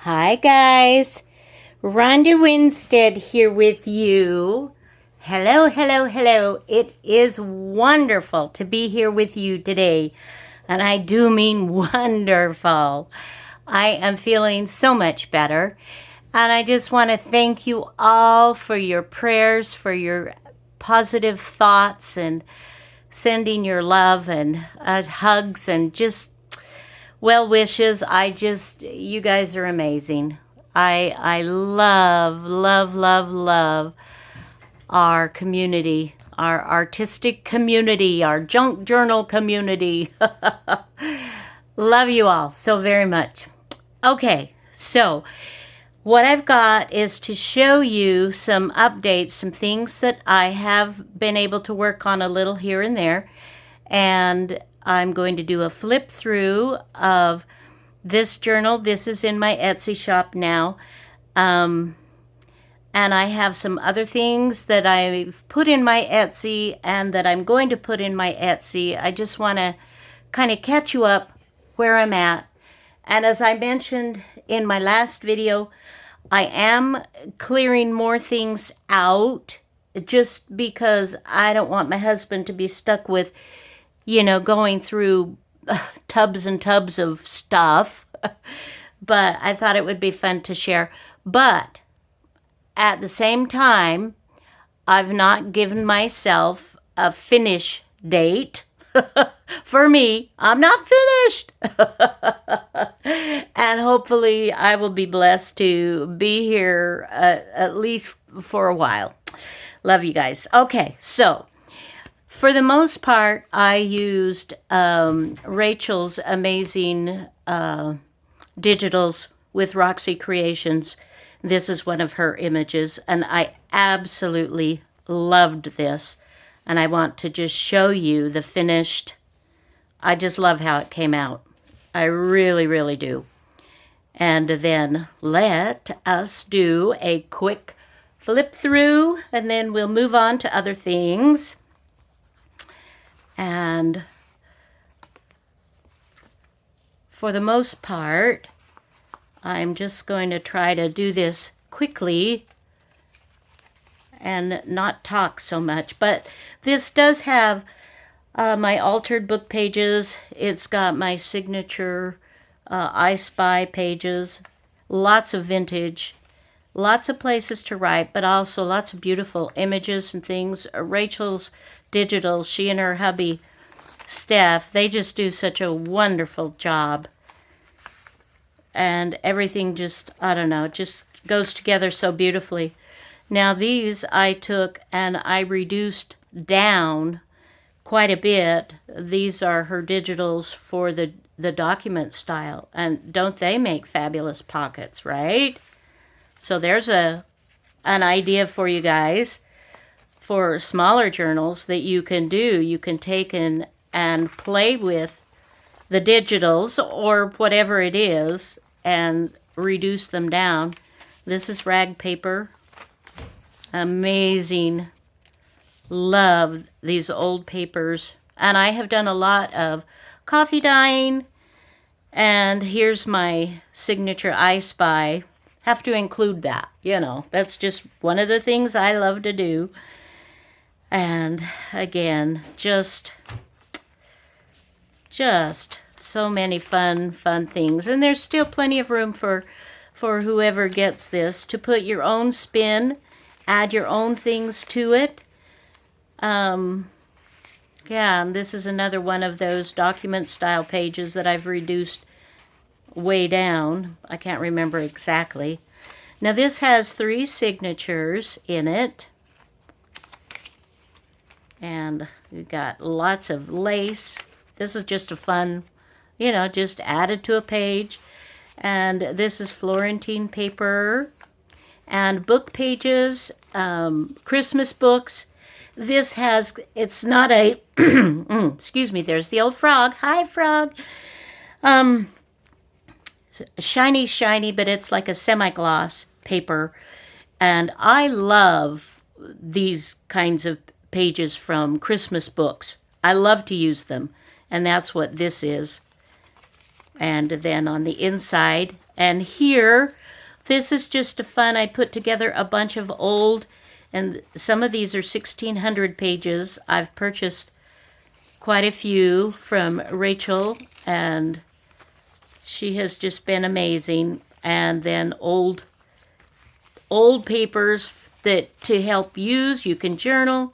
Hi guys, Ronda Winstead here with you. Hello, hello, hello. It is wonderful to be here with you today. And I do mean wonderful. I am feeling so much better. And I just want to thank you all for your prayers, for your positive thoughts, and sending your love and hugs and just well wishes. You guys are amazing. I love, love, love, love our community, our artistic community, our junk journal community. Love you all so very much. Okay, so what I've got is to show you some updates, some things that I have been able to work on a little here and there. And I'm going to do a flip through of this journal. This is in my Etsy shop now. And I have some other things that I've put in my Etsy and that I'm going to put in my Etsy. I just want to kind of catch you up where I'm at. And as I mentioned in my last video, I am clearing more things out just because I don't want my husband to be stuck with, going through tubs and tubs of stuff. But I thought it would be fun to share. But at the same time, I've not given myself a finish date. For me, I'm not finished. And hopefully I will be blessed to be here at least for a while. Love you guys. Okay, so for the most part, I used Rachel's amazing digitals with Roxy Creations. This is one of her images, and I absolutely loved this. And I want to just show you the finished. I just love how it came out. I really, really do. And then let us do a quick flip through, and then we'll move on to other things. And for the most part, I'm just going to try to do this quickly and not talk so much. But this does have my altered book pages. It's got my signature I Spy pages, lots of vintage, lots of places to write, but also lots of beautiful images and things. Rachel's digitals, she and her hubby, Steph, they just do such a wonderful job. And everything just, I don't know, just goes together so beautifully. Now these I took and I reduced down quite a bit. These are her digitals for the document style. And don't they make fabulous pockets, right? So there's an idea for you guys for smaller journals that you can do. You can take and play with the digitals or whatever it is and reduce them down. This is rag paper. Amazing. Love these old papers. And I have done a lot of coffee dyeing. And here's my signature I Spy. Have to include that, That's just one of the things I love to do. And again, just so many fun things. And there's still plenty of room for whoever gets this to put your own spin, add your own things to it. Yeah, and this is another one of those document style pages that I've reduced way down. I can't remember exactly. Now this has 3 signatures in it. And we've got lots of lace. This is just a fun, just added to a page. And this is Florentine paper and book pages, Christmas books. This has, it's not a, excuse me, there's the old frog. Hi, frog. Shiny, but it's like a semi-gloss paper. And I love these kinds of pages from Christmas books. I love to use them. And that's what this is. And then on the inside, and here, this is just a fun, I put together a bunch of old, and some of these are 1600 pages. I've purchased quite a few from Rachel, and she has just been amazing. And then old papers that to help use. You can journal,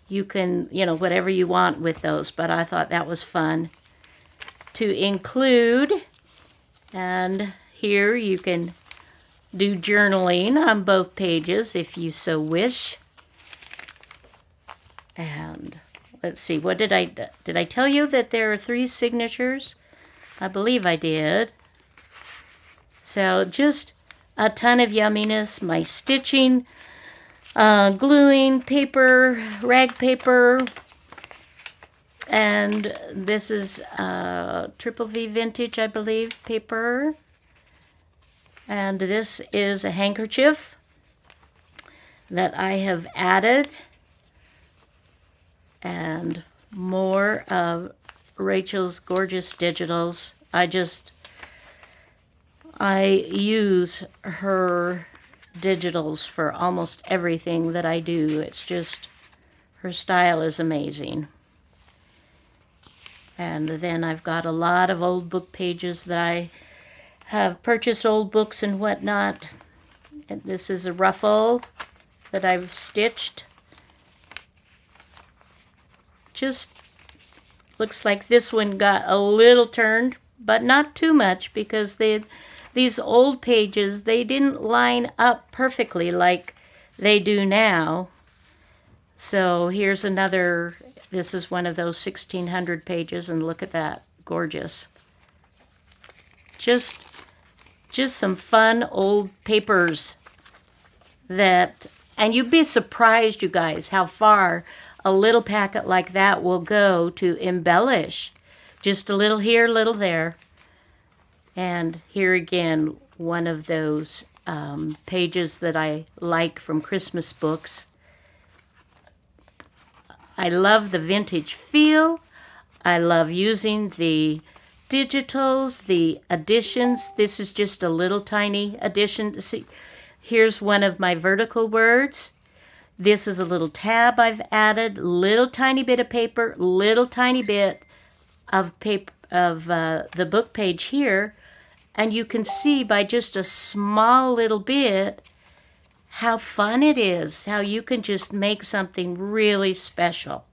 you can, whatever you want with those, but I thought that was fun to include. And here you can do journaling on both pages if you so wish. And let's see, what did I tell you that there are 3 signatures? I believe I did. So just a ton of yumminess. My stitching, gluing, paper, rag paper, and this is Triple V Vintage, I believe, paper. And this is a handkerchief that I have added. And more of Rachel's gorgeous digitals. I use her digitals for almost everything that I do. It's just, her style is amazing. And then I've got a lot of old book pages that I have purchased, old books and whatnot. And this is a ruffle that I've stitched. Just looks like this one got a little turned, but not too much, because these old pages, they didn't line up perfectly like they do now. So here's another, this is one of those 1600 pages, and look at that, gorgeous. Just some fun old papers that, and you'd be surprised, you guys, how far a little packet like that will go to embellish. Just a little here, a little there. And here again, one of those pages that I like from Christmas books. I love the vintage feel. I love using the digitals, the additions. This is just a little tiny addition. See, here's one of my vertical words. This is a little tab I've added, little tiny bit of paper, little tiny bit of paper of the book page here, and you can see by just a small little bit how fun it is, how you can just make something really special.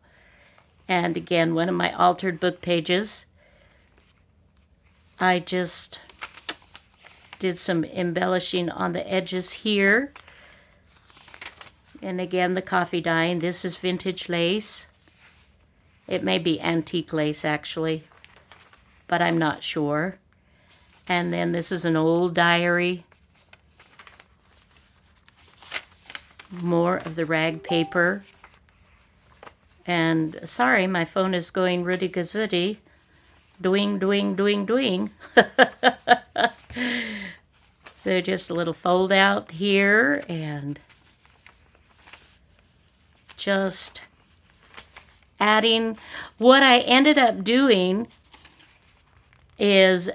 And again, one of my altered book pages, I just did some embellishing on the edges here. And again, the coffee dyeing. This is vintage lace. It may be antique lace, actually, but I'm not sure. And then this is an old diary. More of the rag paper. And sorry, my phone is going ruddy-gazooty. Doing, doing, doing, doing. So just a little fold out here, and just adding. What I ended up doing is,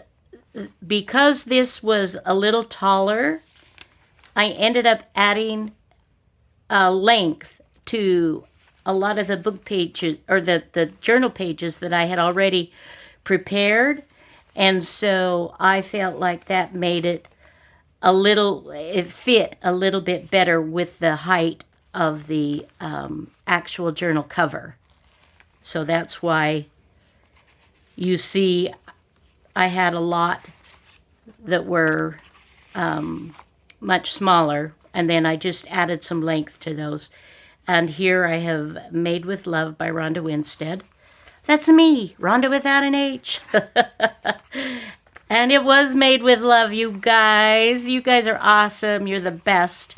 because this was a little taller, I ended up adding a length to a lot of the book pages, or the journal pages that I had already prepared. And so I felt like that made it it fit a little bit better with the height of the actual journal cover. So that's why you see I had a lot that were much smaller, and then I just added some length to those. And here I have Made with Love by Ronda Winstead. That's me, Ronda without an H. And it was made with love, you guys. You guys are awesome. You're the best.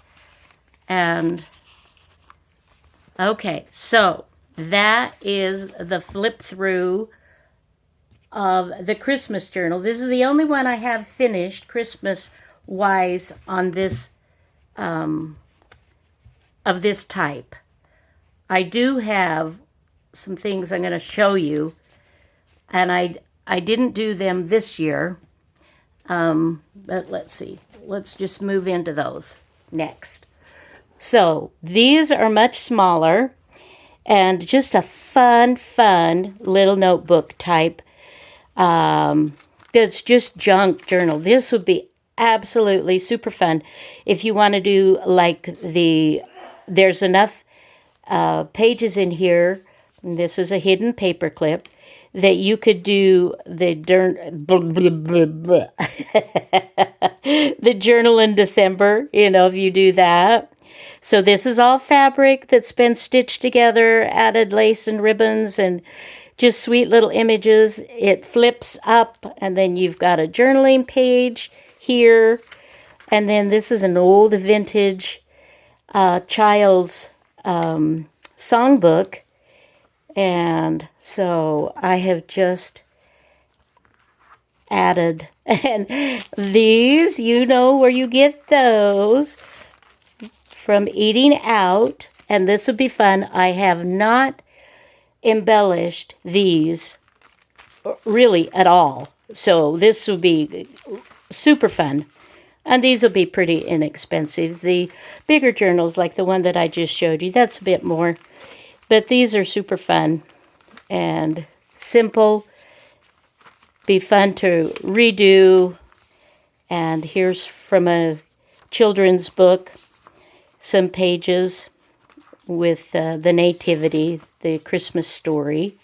And okay, so that is the flip through of the Christmas journal. This is the only one I have finished Christmas-wise on this, of this type. I do have some things I'm going to show you, and I didn't do them this year. But let's see. Let's just move into those next. So these are much smaller and just a fun little notebook type. It's just junk journal. This would be absolutely super fun if you want to do like there's enough pages in here. And this is a hidden paper clip that you could do the the journal in December, if you do that. So this is all fabric that's been stitched together, added lace and ribbons, and just sweet little images. It flips up, and then you've got a journaling page here. And then this is an old vintage child's songbook. And so I have just added, and these, where you get those from Eating Out, and this would be fun. I have not embellished these really at all, so this will be super fun, and these will be pretty inexpensive. The bigger journals, like the one that I just showed you, that's a bit more, but these are super fun and simple, be fun to redo. And here's from a children's book, some pages with the nativity, the Christmas story,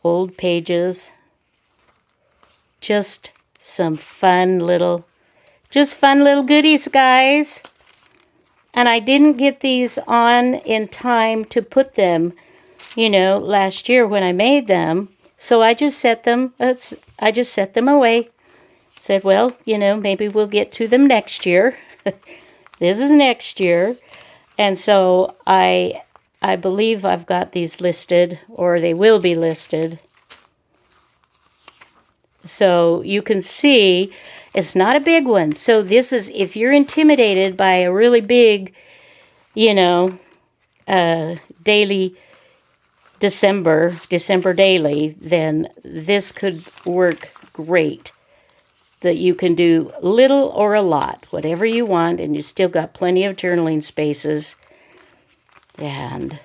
old pages, just some fun little goodies, guys. And I didn't get these on in time to put them, last year when I made them. So I just set them away. Said, well, maybe we'll get to them next year. This is next year. And so I believe I've got these listed, or they will be listed. So you can see it's not a big one. So this is, if you're intimidated by a really big, daily December daily, then this could work great. That you can do little or a lot, whatever you want, and you still got plenty of journaling spaces. And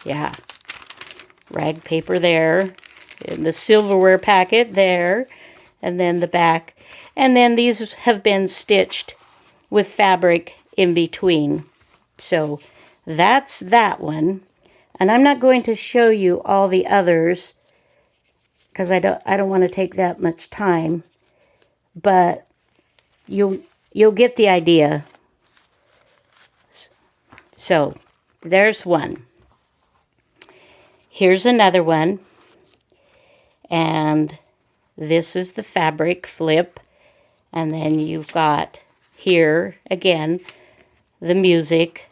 yeah, rag paper there, and the silverware packet there, and then the back. And then these have been stitched with fabric in between. So that's that one. And I'm not going to show you all the others because I don't want to take that much time. But you'll get the idea. So there's one. Here's another one. And this is the fabric flip. And then you've got here, again, the music.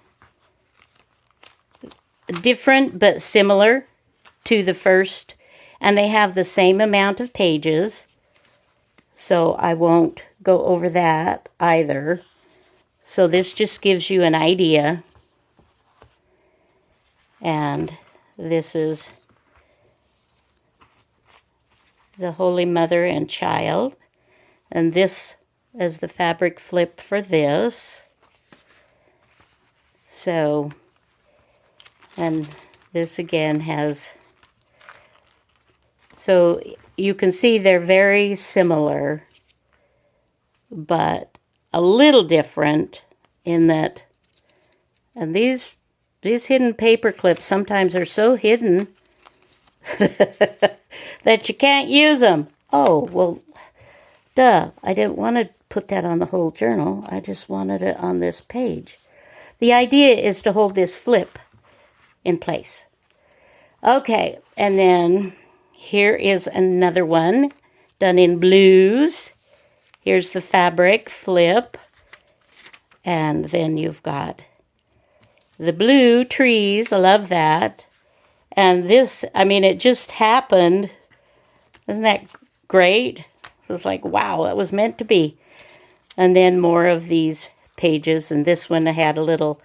Different but similar to the first. And they have the same amount of pages. So I won't go over that either. So this just gives you an idea. And this is the Holy Mother and Child. And this is the fabric flip for this. So, and this again has, so you can see they're very similar, but a little different in that, and these hidden paper clips sometimes are so hidden that you can't use them. Oh, well, duh, I didn't want to put that on the whole journal. I just wanted it on this page. The idea is to hold this flip in place. Okay, and then here is another one done in blues. Here's the fabric flip. And then you've got the blue trees. I love that. And this, I mean, it just happened. Isn't that great? It was like, wow, that was meant to be. And then more of these pages. And this one I had a little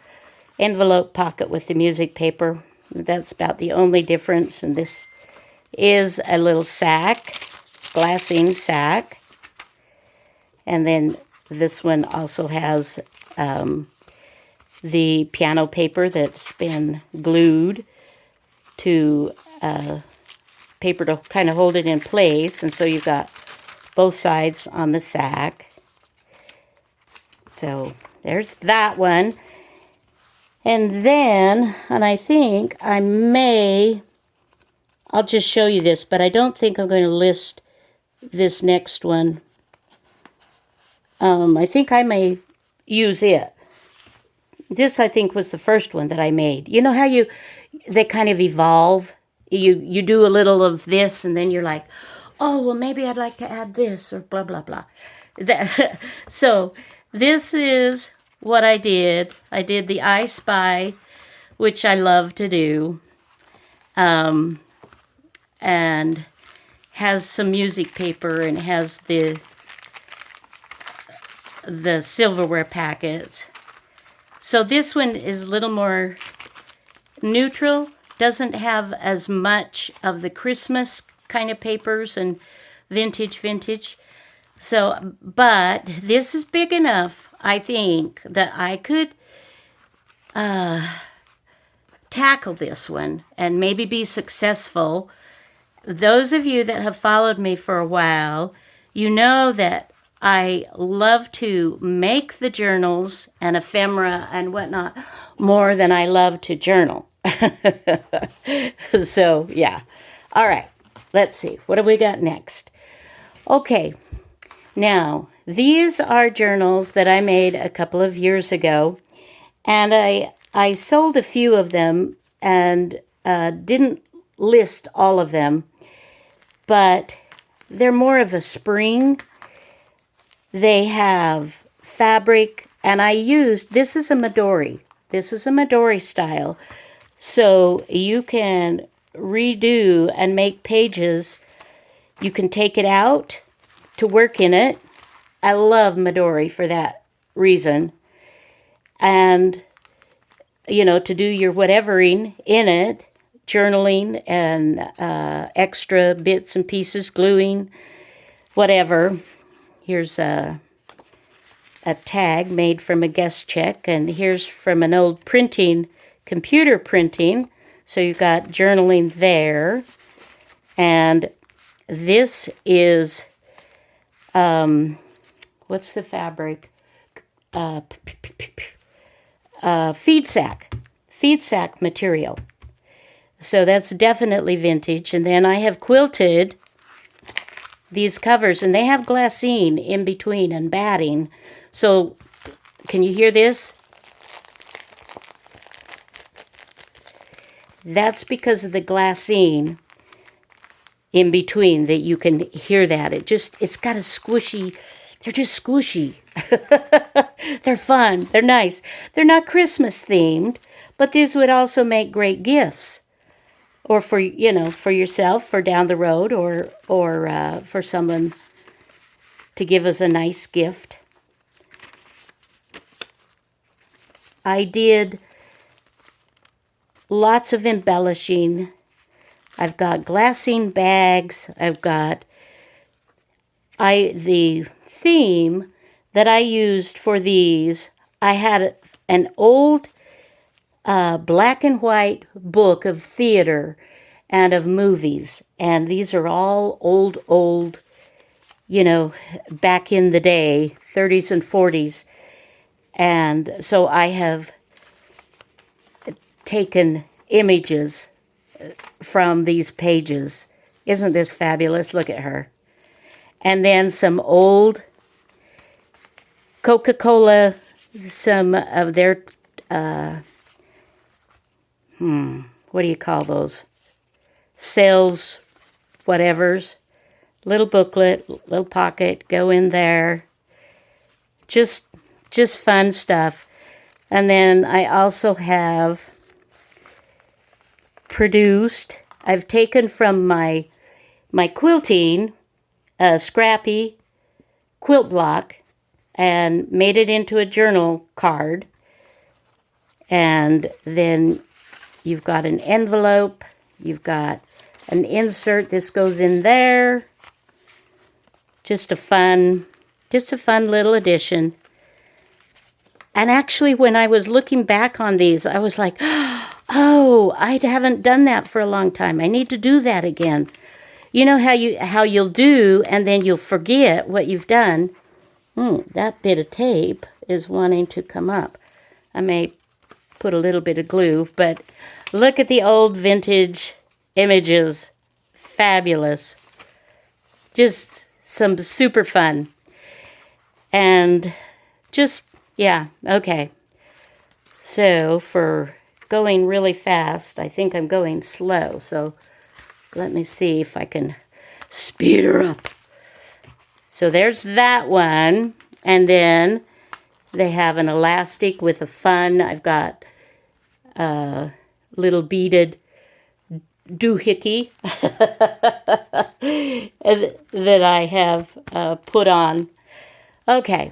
envelope pocket with the music paper. That's about the only difference. And this is a little sack, glassine sack. And then this one also has the piano paper that's been glued to paper to kind of hold it in place. And so you've got both sides on the sack. So there's that one. And then, and I think I'll just show you this, but I don't think I'm going to list this next one. I think I may use it. This, I think, was the first one that I made. You know how they kind of evolve? You do a little of this, and then you're like, oh, well, maybe I'd like to add this, or blah, blah, blah. So this is what I did. I did the I Spy, which I love to do, and has some music paper, and has the silverware packets. So this one is a little more neutral, doesn't have as much of the Christmas kind of papers and vintage. So, but this is big enough, I think, that I could tackle this one and maybe be successful. Those of you that have followed me for a while, you know that I love to make the journals and ephemera and whatnot more than I love to journal. So, yeah. All right. Let's see. What have we got next? Okay. Now, these are journals that I made a couple of years ago, and I sold a few of them and didn't list all of them, but they're more of a spring. They have fabric, and this is a Midori. This is a Midori style. So you can redo and make pages. You can take it out to work in it. I love Midori for that reason. And, to do your whatevering in it, journaling and extra bits and pieces, gluing, whatever. Here's a tag made from a guest check, and here's from an old computer printing. So you've got journaling there. And this is, what's the fabric? Feed sack material. So that's definitely vintage. And then I have quilted these covers, and they have glassine in between and batting. So, can you hear this? That's because of the glassine in between that you can hear that. It's got a squishy, they're just squishy. They're fun, they're nice. They're not Christmas themed, but these would also make great gifts. Or for yourself, for down the road, or for someone to give us a nice gift. I did lots of embellishing. I've got glassine bags. I've got the theme that I used for these. I had an old black and white book of theater and of movies. And these are all old, back in the day, 30s and 40s. And so I have taken images from these pages. Isn't this fabulous? Look at her. And then some old Coca-Cola, some of their what do you call those? Sales, whatevers. Little booklet, little pocket, go in there. Just fun stuff. And then I also have produced, I've taken from my quilting, a scrappy quilt block, and made it into a journal card. And then you've got an envelope, you've got an insert. This goes in there. Just a fun little addition. And actually, when I was looking back on these, I was like, oh, I haven't done that for a long time. I need to do that again. You know how you'll do, and then you'll forget what you've done. That bit of tape is wanting to come up. I may put a little bit of glue, but look at the old vintage images. Fabulous. Just some super fun. And just, yeah, okay. So for going really fast, I think I'm going slow. So let me see if I can speed her up. So there's that one. And then they have an elastic with a fun. I've got a little beaded doohickey that I have put on. Okay.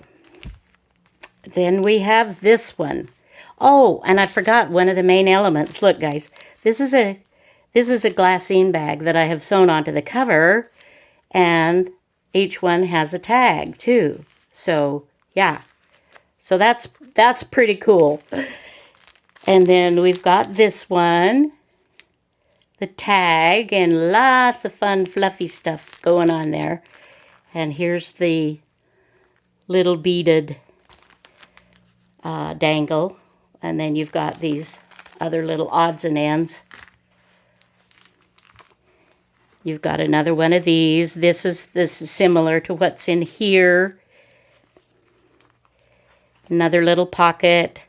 Then we have this one. Oh, and I forgot one of the main elements. Look, guys, this is a glassine bag that I have sewn onto the cover, and each one has a tag too. So yeah, so that's pretty cool. And then we've got this one, the tag, and lots of fun fluffy stuff going on there. And here's the little beaded dangle, and then you've got these other little odds and ends. You've got another one of these. This is similar to what's in here. Another little pocket.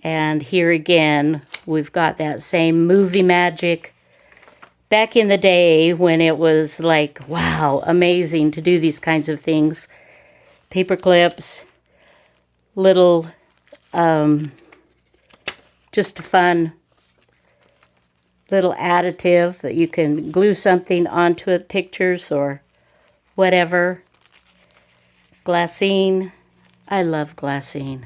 And here again, we've got that same movie magic. Back in the day when it was like, wow, amazing to do these kinds of things. Paper clips, little, just a fun little additive that you can glue something onto it, pictures or whatever. Glassine. I love glassine.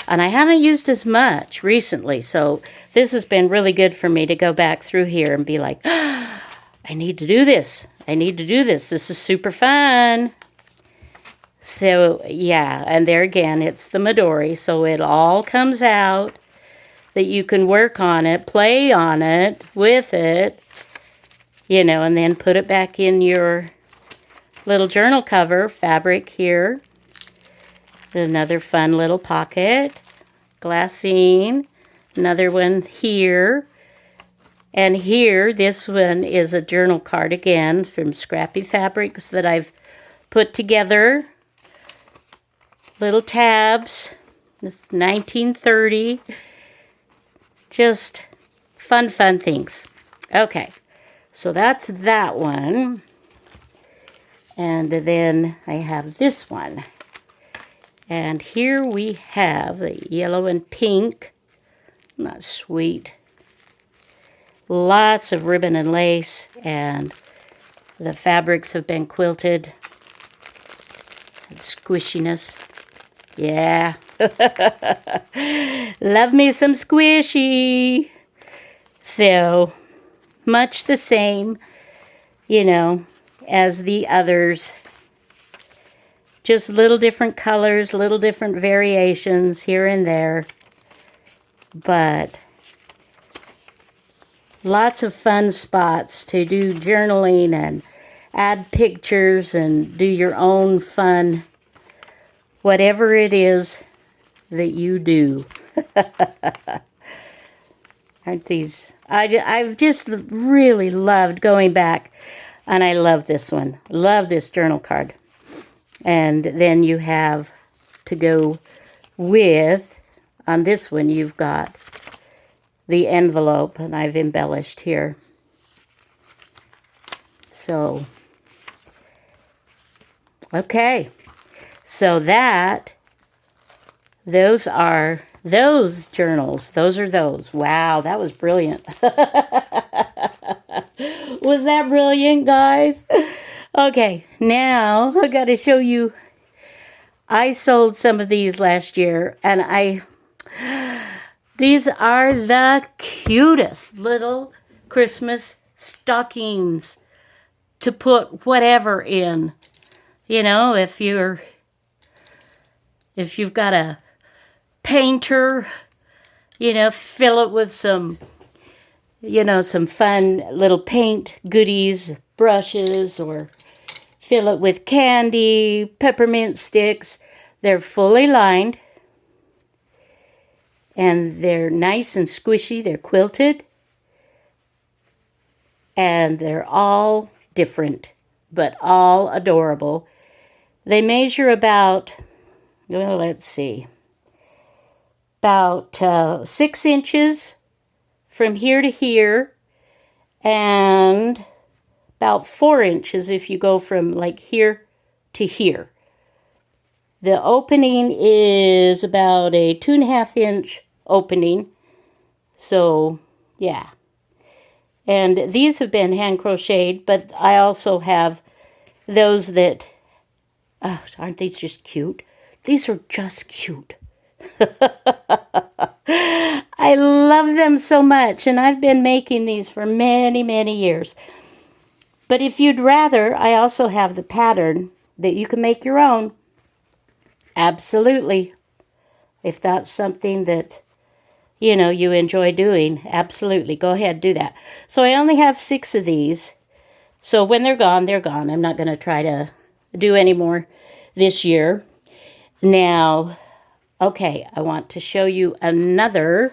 And I haven't used as much recently, so this has been really good for me to go back through here and be like, oh, I need to do this. I need to do this. This is super fun. So, yeah, and there again, it's the Midori, so it all comes out that you can work on it, play on it, with it, you know, and then put it back in your little journal cover fabric here. Another fun little pocket, glassine, another one here. And here, this one is a journal card again from scrappy fabrics that I've put together. Little tabs, this is 1930. Just fun things. Okay, so that's that one. And then I have this one. And here we have the yellow and pink. Not sweet. Lots of ribbon and lace, and the fabrics have been quilted. And squishiness. Yeah. Love me some squishy. So, much the same, you know, as the others. Just little different colors, little different variations here and there. But lots of fun spots to do journaling and add pictures and do your own fun, whatever it is that you do. Aren't these? I've just really loved going back, and I love this one. Love this journal card. And then you have to go with, on this one, you've got the envelope, and I've embellished here. So, okay. So those are those journals. Those are those. Wow, that was brilliant. Was that brilliant, guys? Okay, now I got to show you. I sold some of these last year, and these are the cutest little Christmas stockings to put whatever in. You know, if you've got a painter, you know, fill it with some, you know, some fun little paint goodies, brushes, or fill it with candy, peppermint sticks. They're fully lined, and they're nice and squishy. They're quilted, and they're all different, but all adorable. They measure about, well, let's see, about 6 inches from here to here, and about 4 inches if you go from like here to here. The opening is about a 2.5 inch opening. So, yeah. And these have been hand crocheted, but I also have those that, oh, aren't they just cute? These are just cute. I love them so much, and I've been making these for many, many years. But if you'd rather, I also have the pattern that you can make your own. Absolutely. If that's something that, you know, you enjoy doing, absolutely. Go ahead, do that. So I only have 6 of these. So when they're gone, they're gone. I'm not going to try to do any more this year. Now, okay, I want to show you another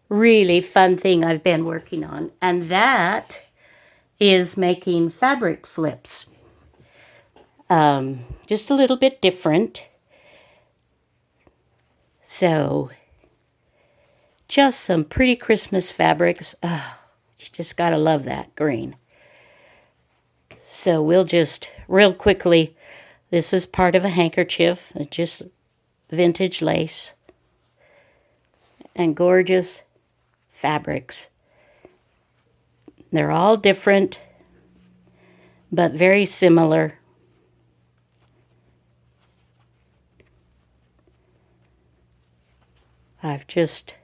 really fun thing I've been working on, and that is making fabric flips. Just a little bit different. So, just some pretty Christmas fabrics. Oh, you just gotta love that green. So we'll just, real quickly, this is part of a handkerchief, just vintage lace, and gorgeous fabrics. They're all different, but very similar. I've just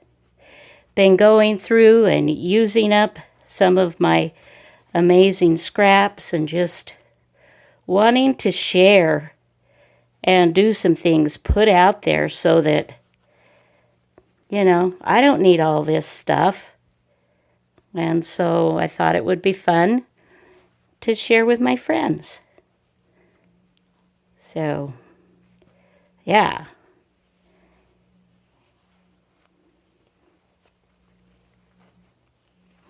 been going through and using up some of my amazing scraps and just wanting to share and do some things put out there so that, you know, I don't need all this stuff. And so I thought it would be fun to share with my friends. So, yeah.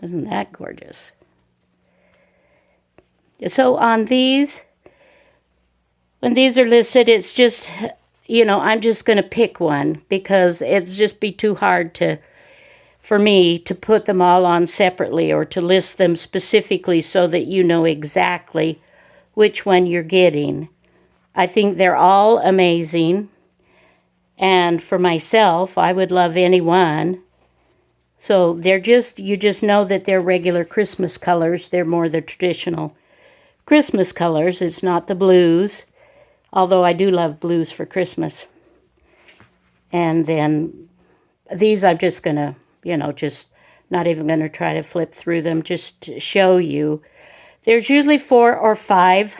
Isn't that gorgeous? So on these, when these are listed, it's just, you know, I'm just going to pick one because it'd just be too hard for me to put them all on separately or to list them specifically so that you know exactly which one you're getting. I think they're all amazing. And for myself, I would love any one. So they're just, you just know that they're regular Christmas colors. They're more the traditional Christmas colors. It's not the blues, although I do love blues for Christmas. And then these I'm just going to, you know, just not even going to try to flip through them, just to show you. There's usually 4 or 5.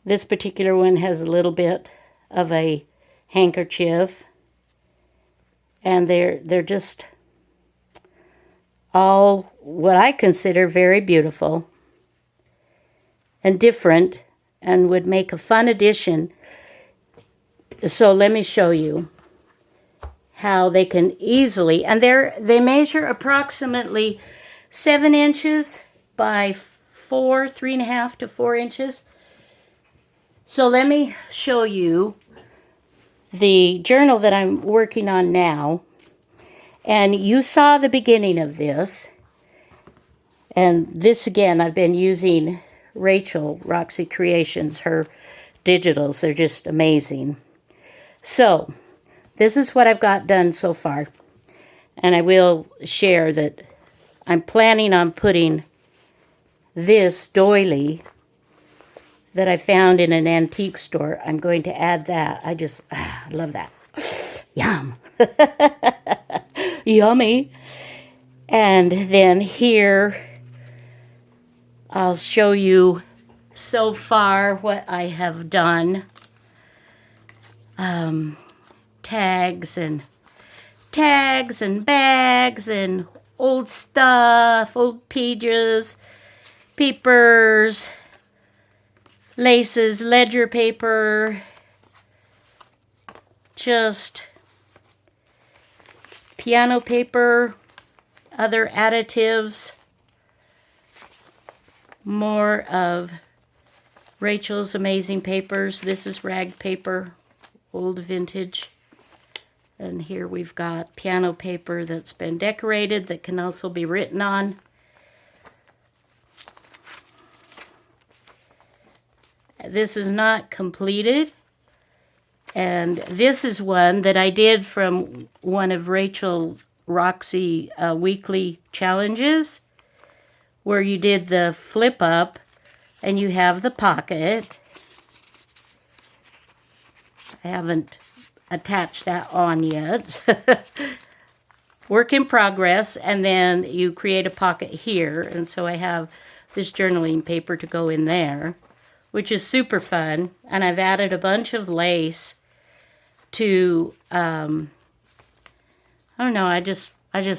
This particular one has a little bit of a handkerchief. And they're just all what I consider very beautiful and different and would make a fun addition. So let me show you how they can easily, and they measure approximately 7 inches by 3.5 to 4 inches. So let me show you the journal that I'm working on now. And you saw the beginning of this. And this, again, I've been using Roxy Creations, her digitals. They're just amazing. So, this is what I've got done so far. And I will share that I'm planning on putting this doily that I found in an antique store. I'm going to add that. I just love that. Yum. Yummy. And then here, I'll show you so far what I have done. Tags and bags and old stuff, old pages, papers, laces, ledger paper, just piano paper, other additives, more of Rachel's amazing papers. This is rag paper, old vintage. And here we've got piano paper that's been decorated that can also be written on. This is not completed. And this is one that I did from one of Rachel's Roxy weekly challenges, where you did the flip up and you have the pocket. I haven't attached that on yet. Work in progress. And then you create a pocket here. And so I have this journaling paper to go in there, which is super fun. And I've added a bunch of lace to, I don't know, I just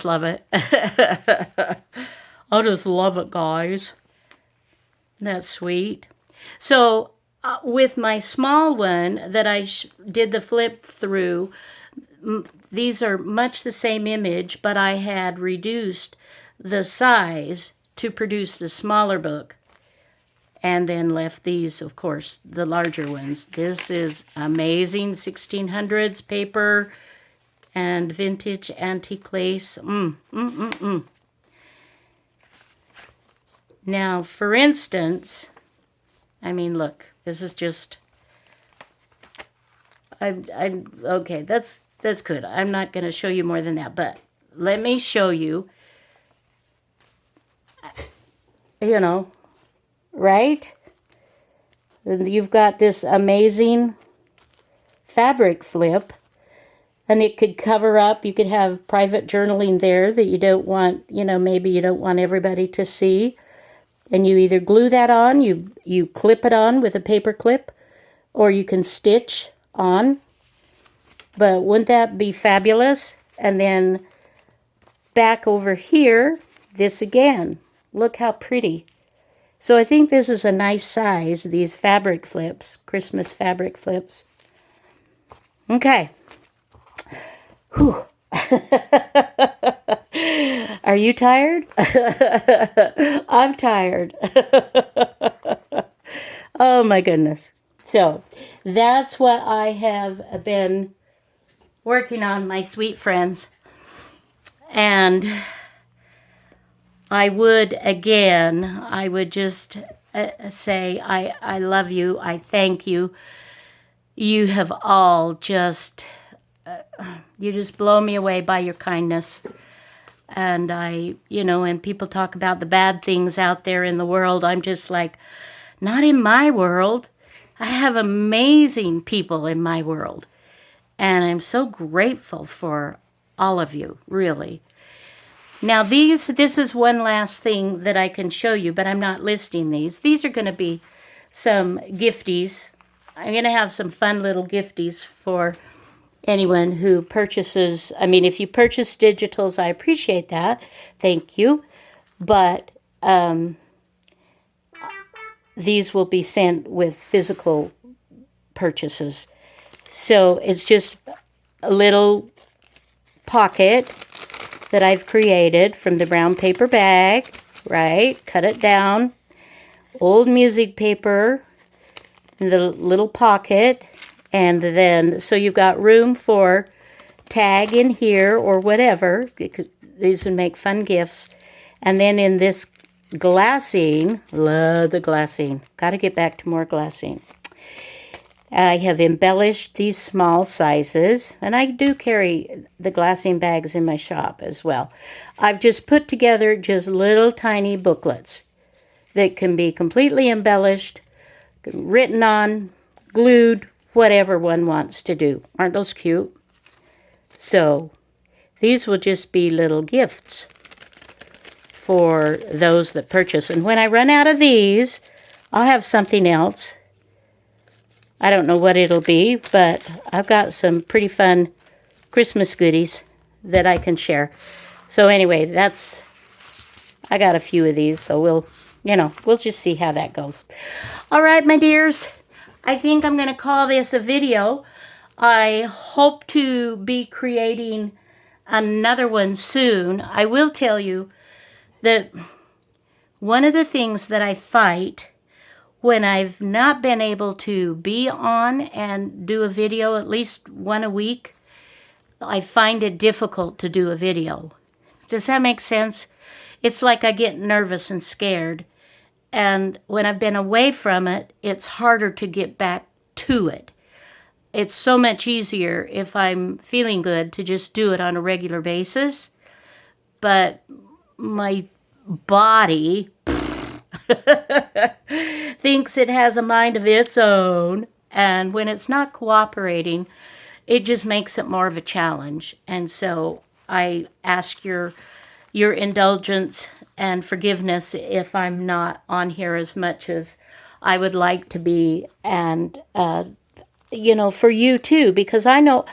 love it. I just love it, guys. That's sweet. So with my small one that I did the flip through, these are much the same image, but I had reduced the size to produce the smaller book. And then left these, of course, the larger ones. This is amazing 1600s paper and vintage antique lace. Now, for instance, I mean, look, this is just, okay, that's good. I'm not going to show you more than that, but let me show you, you know, right? And you've got this amazing fabric flip, and it could cover up. You could have private journaling there that you don't want, you know, maybe you don't want everybody to see. And you either glue that on, you clip it on with a paper clip, or you can stitch on. But wouldn't that be fabulous? And then back over here, this again. Look how pretty. So I think this is a nice size, these fabric flips, Christmas fabric flips. Okay. Whew. Are you tired? I'm tired. Oh my goodness. So that's what I have been working on, my sweet friends. And I would just say, I love you. I thank you. You have all just, you just blow me away by your kindness. And when people talk about the bad things out there in the world, I'm just like, not in my world. I have amazing people in my world. And I'm so grateful for all of you, really. Now, this is one last thing that I can show you, but I'm not listing these. These are going to be some gifties. I'm going to have some fun little gifties for anyone who purchases. I mean, if you purchase digitals, I appreciate that. Thank you. But these will be sent with physical purchases. So it's just a little pocket that I've created from the brown paper bag, right? Cut it down. Old music paper in the little pocket. And then, so you've got room for tag in here or whatever. These would make fun gifts. And then in this glassine, love the glassine. Got to get back to more glassine. I have embellished these small sizes, and I do carry the glassine bags in my shop as well. I've just put together just little tiny booklets that can be completely embellished, written on, glued, whatever one wants to do. Aren't those cute? So these will just be little gifts for those that purchase. And when I run out of these, I'll have something else. I don't know what it'll be, but I've got some pretty fun Christmas goodies that I can share. So anyway, I got a few of these, so we'll just see how that goes. All right, my dears, I think I'm going to call this a video. I hope to be creating another one soon. I will tell you that one of the things that I fight when I've not been able to be on and do a video at least one a week, I find it difficult to do a video. Does that make sense? It's like I get nervous and scared. And when I've been away from it, it's harder to get back to it. It's so much easier if I'm feeling good to just do it on a regular basis. But my body thinks it has a mind of its own. And when it's not cooperating, it just makes it more of a challenge. And so I ask your indulgence and forgiveness if I'm not on here as much as I would like to be. And, for you too, because I know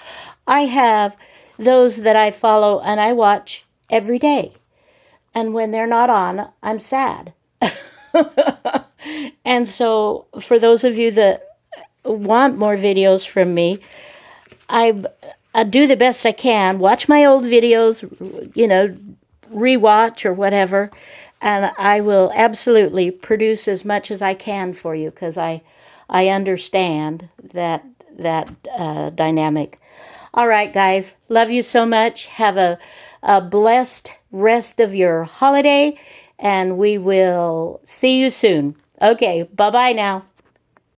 I have those that I follow and I watch every day. And when they're not on, I'm sad. And so for those of you that want more videos from me, I do the best I can. Watch my old videos, rewatch or whatever, and I will absolutely produce as much as I can for you because I understand that dynamic. All right, guys, love you so much. Have a blessed rest of your holiday, and we will see you soon. Okay, bye-bye now.